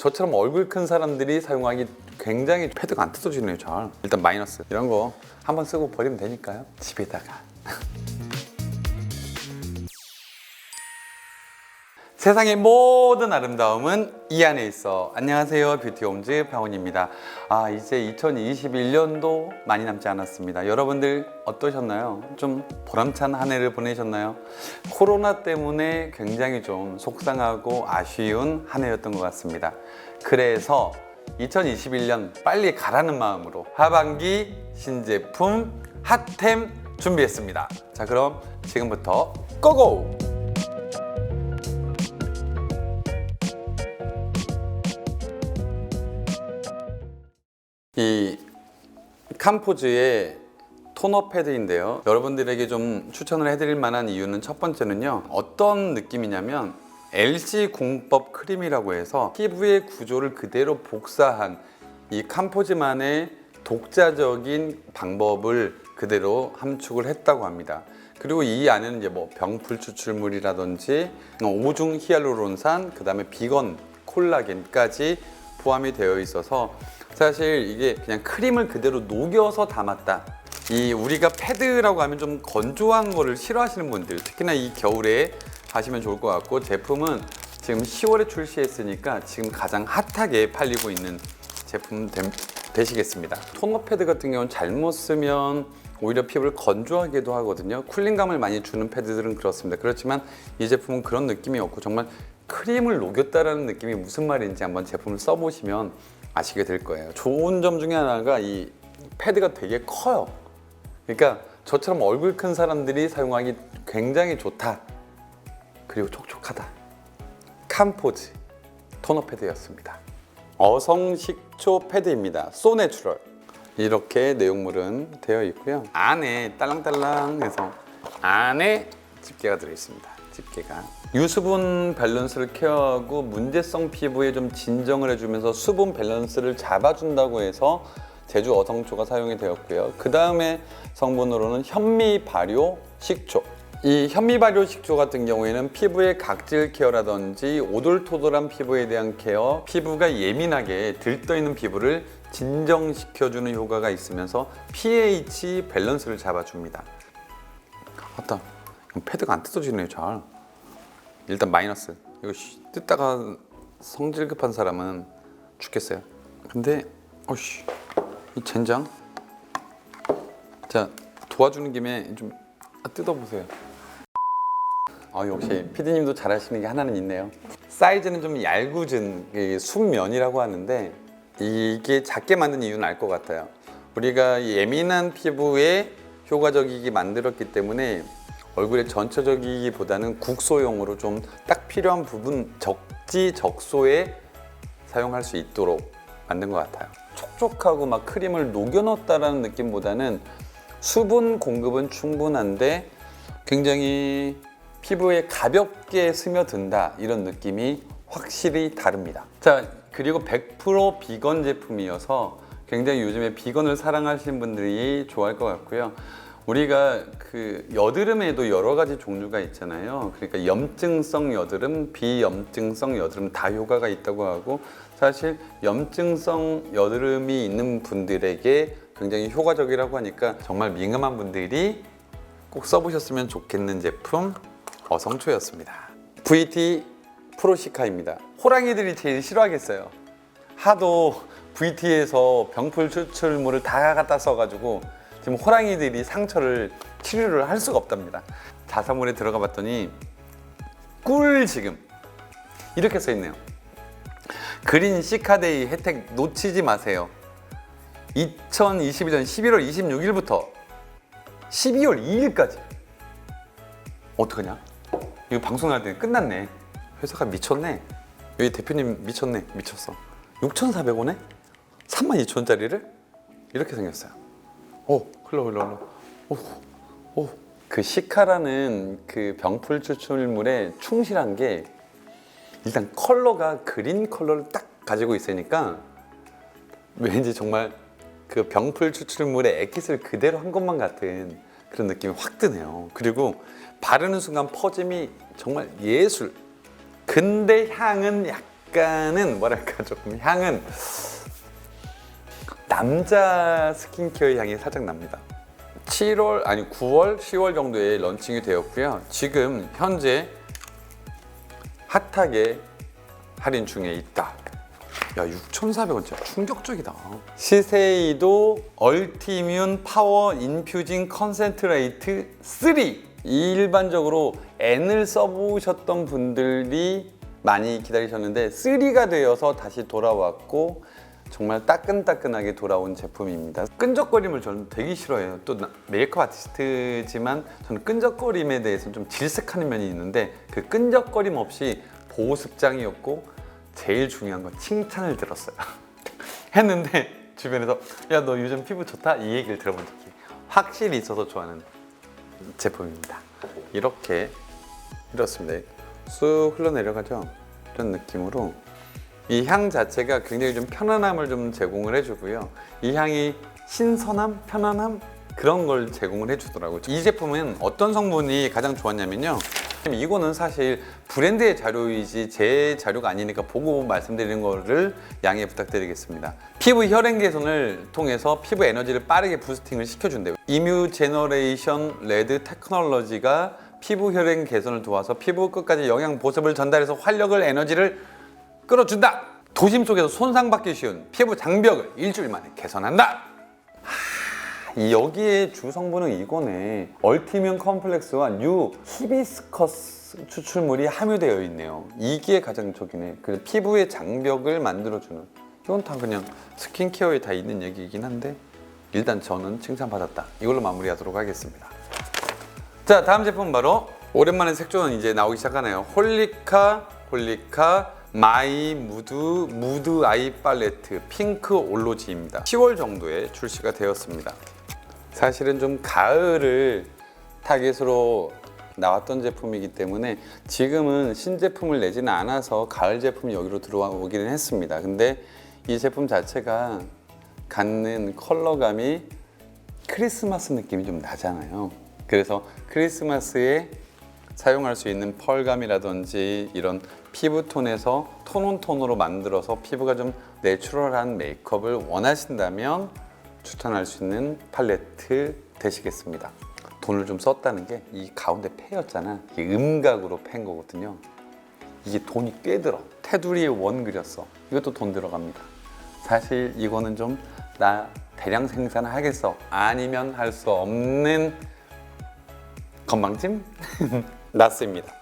저처럼 얼굴 큰 사람들이 사용하기 굉장히 패드가 안 뜯어지네요. 잘. 일단 마이너스 이런 거 한번 쓰고 버리면 되니까요. 집에다가 세상의 모든 아름다움은 이 안에 있어. 안녕하세요, 뷰티홈즈 병훈입니다. 이제 2021년도 많이 남지 않았습니다. 여러분들 어떠셨나요? 좀 보람찬 한 해를 보내셨나요? 코로나 때문에 굉장히 좀 속상하고 아쉬운 한 해였던 것 같습니다. 그래서 2021년 빨리 가라는 마음으로 하반기 신제품 핫템 준비했습니다. 자, 그럼 지금부터 고고! 이 캄포즈의 토너 패드인데요. 여러분들에게 좀 추천을 해드릴 만한 이유는 첫 번째는요, 어떤 느낌이냐면 LC 공법 크림이라고 해서 피부의 구조를 그대로 복사한 이 캄포즈만의 독자적인 방법을 그대로 함축을 했다고 합니다. 그리고 이 안에는 이제 뭐 병풀 추출물이라든지 오중 히알루론산, 그 다음에 비건 콜라겐까지 포함이 되어 있어서 사실 이게 그냥 크림을 그대로 녹여서 담았다. 이 우리가 패드라고 하면 좀 건조한 거를 싫어하시는 분들, 특히나 이 겨울에 하시면 좋을 것 같고, 제품은 지금 10월에 출시했으니까 지금 가장 핫하게 팔리고 있는 제품 되시겠습니다. 토너 패드 같은 경우는 잘못 쓰면 오히려 피부를 건조하게도 하거든요. 쿨링감을 많이 주는 패드들은 그렇습니다. 그렇지만 이 제품은 그런 느낌이 없고 정말 크림을 녹였다라는 느낌이 무슨 말인지 한번 제품을 써보시면 아시게 될 거예요. 좋은 점 중에 하나가 이 패드가 되게 커요. 그러니까 저처럼 얼굴 큰 사람들이 사용하기 굉장히 좋다. 그리고 촉촉하다. 캄포즈 토너 패드였습니다. 어성식초 패드입니다. 소 내추럴. 이렇게 내용물은 되어 있고요. 안에 딸랑딸랑해서 안에 집게가 들어있습니다. 집게가 유수분 밸런스를 케어하고 문제성 피부에 좀 진정을 해주면서 수분 밸런스를 잡아준다고 해서 제주 어성초가 사용이 되었고요. 그 다음에 성분으로는 현미 발효 식초. 이 현미 발효 식초 같은 경우에는 피부의 각질 케어라든지 오돌토돌한 피부에 대한 케어, 피부가 예민하게 들떠있는 피부를 진정시켜주는 효과가 있으면서 pH 밸런스를 잡아줍니다. 맞다. 패드가 안 뜯어지네요. 잘. 일단 마이너스. 이거 뜯다가 성질 급한 사람은 죽겠어요. 근데 이 젠장. 자, 도와주는 김에 좀 뜯어보세요. 역시 PD님도 잘하시는 게 하나는 있네요. 사이즈는 좀 얄궂은 순면이라고 하는데 이게 작게 만든 이유는 알 것 같아요. 우리가 예민한 피부에 효과적이게 만들었기 때문에 얼굴에 전체적이기보다는 국소용으로 좀 딱 필요한 부분 적지적소에 사용할 수 있도록 만든 것 같아요. 촉촉하고 막 크림을 녹여 넣었다라는 느낌보다는 수분 공급은 충분한데 굉장히 피부에 가볍게 스며든다, 이런 느낌이 확실히 다릅니다. 자, 그리고 100% 비건 제품이어서 굉장히 요즘에 비건을 사랑하시는 분들이 좋아할 것 같고요. 우리가 그 여드름에도 여러 가지 종류가 있잖아요. 그러니까 염증성 여드름, 비염증성 여드름 다 효과가 있다고 하고, 사실 염증성 여드름이 있는 분들에게 굉장히 효과적이라고 하니까 정말 민감한 분들이 꼭 써보셨으면 좋겠는 제품 어성초였습니다. VT 프로시카입니다. 호랑이들이 제일 싫어하겠어요. 하도 VT에서 병풀 추출물을 다 갖다 써가지고 지금 호랑이들이 상처를 치료를 할 수가 없답니다. 자사몰에 들어가 봤더니 꿀 지금 이렇게 써 있네요. 그린 시카데이 혜택 놓치지 마세요. 2021년 11월 26일부터 12월 2일까지. 어떡하냐? 이거 방송할 때 끝났네. 회사가 미쳤네. 여기 대표님 미쳤네. 미쳤어. 6,400원에 32,000원짜리를 이렇게 생겼어요. 흘러. 그 시카라는 그 병풀 추출물에 충실한 게 일단 컬러가 그린 컬러를 딱 가지고 있으니까 왠지 정말 그 병풀 추출물의 액기스를 그대로 한 것만 같은 그런 느낌이 확 드네요. 그리고 바르는 순간 퍼짐이 정말 예술. 근데 향은 약간은 뭐랄까 조금 향은 남자 스킨케어 향이 살짝 납니다. 9월, 10월 정도에 런칭이 되었고요. 지금 현재 핫하게 할인 중에 있다. 야, 6,400원 진짜 충격적이다. 시세이도 얼티뮨 파워 인퓨징 컨센트레이트 3. 일반적으로 N을 써보셨던 분들이 많이 기다리셨는데 3가 되어서 다시 돌아왔고 정말 따끈따끈하게 돌아온 제품입니다. 끈적거림을 저는 되게 싫어해요. 또 메이크업 아티스트지만 저는 끈적거림에 대해서 좀 질색하는 면이 있는데 그 끈적거림 없이 보습장이었고 제일 중요한 건 칭찬을 들었어요. 했는데 주변에서 야, 너 요즘 피부 좋다? 이 얘기를 들어본 적이 확실히 있어서 좋아하는 제품입니다. 이렇습니다. 쑥 흘러내려가죠. 이런 느낌으로 이 향 자체가 굉장히 좀 편안함을 좀 제공을 해주고요. 이 향이 신선함, 편안함 그런 걸 제공을 해주더라고요. 이 제품은 어떤 성분이 가장 좋았냐면요. 이거는 사실 브랜드의 자료이지 제 자료가 아니니까 보고 말씀드리는 거를 양해 부탁드리겠습니다. 피부 혈행 개선을 통해서 피부 에너지를 빠르게 부스팅을 시켜준대요. 이뮤 제너레이션 레드 테크놀로지가 피부 혈행 개선을 도와서 피부 끝까지 영양 보습을 전달해서 활력을 에너지를 끌어준다. 도심 속에서 손상받기 쉬운 피부 장벽을 일주일 만에 개선한다. 여기에 주 성분은 이거네. 얼티뮨 컴플렉스와 뉴 히비스커스 추출물이 함유되어 있네요. 이게 가장 적이네. 그래서 피부의 장벽을 만들어주는. 이건 다 그냥 스킨케어에 다 있는 얘기이긴 한데 일단 저는 칭찬받았다. 이걸로 마무리하도록 하겠습니다. 자, 다음 제품 바로 오랜만에 색조는 이제 나오기 시작하네요. 홀리카 마이 무드 아이 팔레트 핑크 올로지입니다. 10월 정도에 출시가 되었습니다. 사실은 좀 가을을 타깃으로 나왔던 제품이기 때문에 지금은 신제품을 내지는 않아서 가을 제품이 여기로 들어오기는 했습니다. 근데 이 제품 자체가 갖는 컬러감이 크리스마스 느낌이 좀 나잖아요. 그래서 크리스마스에 사용할 수 있는 펄감이라든지 이런 피부톤에서 톤온톤으로 만들어서 피부가 좀 내추럴한 메이크업을 원하신다면 추천할 수 있는 팔레트 되시겠습니다. 돈을 좀 썼다는 게 이 가운데 패였잖아. 이게 음각으로 팬 거거든요. 이게 돈이 꽤 들어. 테두리에 원 그렸어. 이것도 돈 들어갑니다. 사실 이거는 좀 나 대량 생산하겠어 아니면 할 수 없는 건방짐? 났습니다.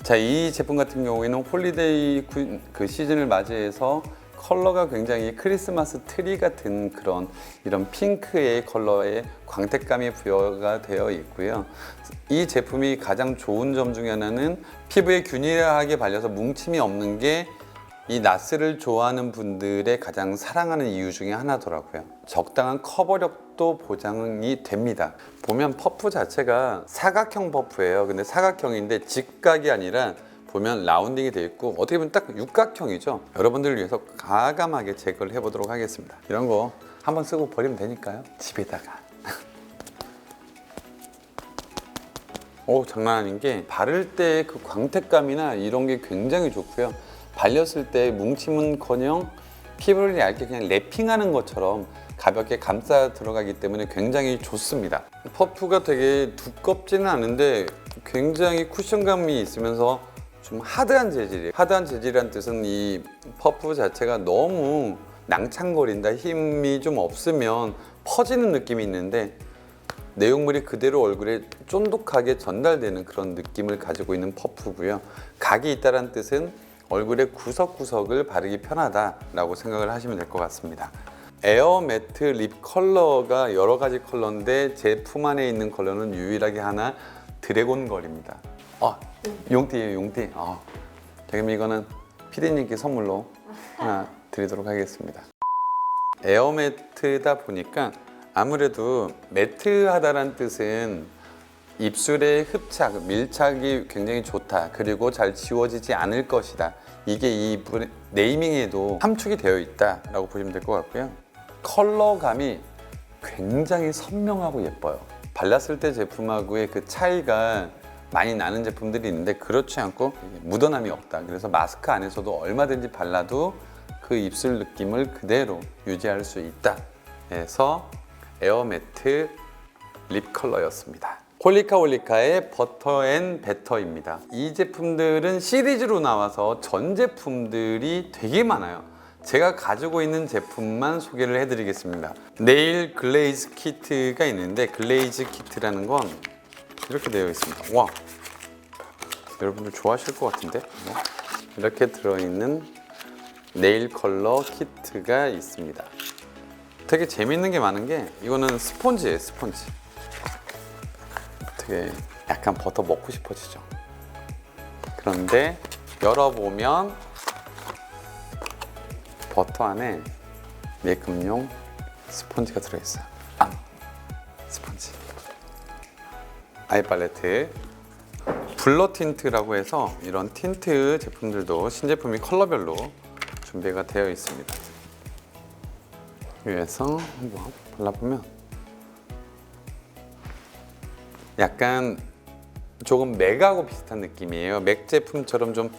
자, 이 제품 같은 경우에는 홀리데이 그 시즌을 맞이해서 컬러가 굉장히 크리스마스 트리 같은 그런 이런 핑크의 컬러에 광택감이 부여가 되어 있고요. 이 제품이 가장 좋은 점 중에 하나는 피부에 균일하게 발려서 뭉침이 없는 게 이 나스를 좋아하는 분들의 가장 사랑하는 이유 중에 하나더라고요. 적당한 커버력도 보장이 됩니다. 보면 퍼프 자체가 사각형 퍼프예요. 근데 사각형인데 직각이 아니라 보면 라운딩이 되어 있고 어떻게 보면 딱 육각형이죠. 여러분들을 위해서 과감하게 제거를 해보도록 하겠습니다. 이런 거 한번 쓰고 버리면 되니까요. 집에다가. 오, 장난 아닌 게 바를 때 그 광택감이나 이런 게 굉장히 좋고요. 발렸을 때 뭉침은커녕 피부를 얇게 그냥 랩핑하는 것처럼 가볍게 감싸 들어가기 때문에 굉장히 좋습니다. 퍼프가 되게 두껍지는 않은데 굉장히 쿠션감이 있으면서 좀 하드한 재질이에요. 하드한 재질이란 뜻은 이 퍼프 자체가 너무 낭창거린다, 힘이 좀 없으면 퍼지는 느낌이 있는데 내용물이 그대로 얼굴에 쫀득하게 전달되는 그런 느낌을 가지고 있는 퍼프고요. 각이 있다는 뜻은 얼굴의 구석구석을 바르기 편하다라고 생각을 하시면 될 것 같습니다. 에어 매트 립 컬러가 여러 가지 컬러인데 제품 안에 있는 컬러는 유일하게 하나 드래곤 걸입니다. 용띠예요, 용띠. 그럼 이거는 피디님께 선물로 하나 드리도록 하겠습니다. 에어 매트다 보니까 아무래도 매트하다란 뜻은 입술의 흡착, 밀착이 굉장히 좋다. 그리고 잘 지워지지 않을 것이다. 이게 이 네이밍에도 함축이 되어 있다라고 보시면 될 것 같고요. 컬러감이 굉장히 선명하고 예뻐요. 발랐을 때 제품하고의 그 차이가 많이 나는 제품들이 있는데 그렇지 않고 묻어남이 없다. 그래서 마스크 안에서도 얼마든지 발라도 그 입술 느낌을 그대로 유지할 수 있다 해서 에어매트 립 컬러였습니다. 홀리카홀리카의 버터 앤 베터입니다. 이 제품들은 시리즈로 나와서 전 제품들이 되게 많아요. 제가 가지고 있는 제품만 소개를 해드리겠습니다. 네일 글레이즈 키트가 있는데 글레이즈 키트라는 건 이렇게 되어 있습니다. 와, 여러분들 좋아하실 것 같은데? 이렇게 들어있는 네일 컬러 키트가 있습니다. 되게 재밌는 게 많은 게 이거는 스폰지예요, 스폰지. 되게 약간 버터 먹고 싶어지죠. 그런데 열어보면 버터 안에 메이크업용 스폰지가 들어있어요. 스폰지. 아이 팔레트. 블러 틴트라고 해서 이런 틴트 제품들도 신제품이 컬러별로 준비가 되어 있습니다. 위에서 한번 발라보면 약간 조금 맥하고 비슷한 느낌이에요. 맥 제품처럼 좀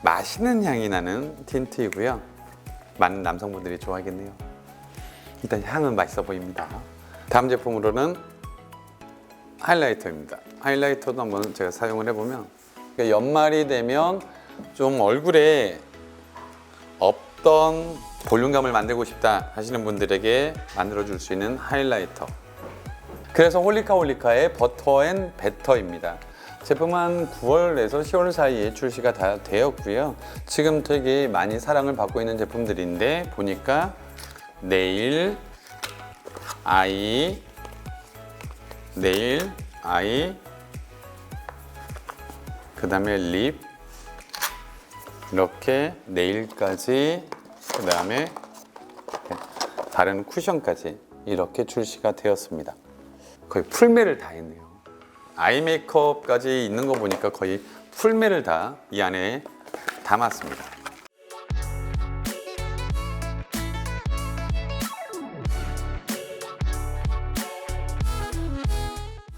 맛있는 향이 나는 틴트이고요. 많은 남성분들이 좋아하겠네요. 일단 향은 맛있어 보입니다. 다음 제품으로는 하이라이터입니다. 하이라이터도 한번 제가 사용을 해보면 연말이 되면 좀 얼굴에 없던 볼륨감을 만들고 싶다 하시는 분들에게 만들어줄 수 있는 하이라이터. 그래서 홀리카홀리카의 버터 앤 베터입니다. 제품은 9월에서 10월 사이에 출시가 다 되었고요. 지금 되게 많이 사랑을 받고 있는 제품들인데 보니까 네일, 아이, 그 다음에 립, 이렇게 네일까지, 그 다음에 다른 쿠션까지 이렇게 출시가 되었습니다. 거의 풀매를 다 했네요. 아이 메이크업까지 있는 거 보니까 거의 풀매를 다 이 안에 담았습니다.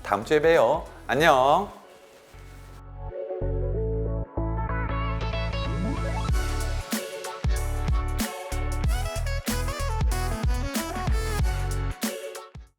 다음 주에 봬요. 안녕.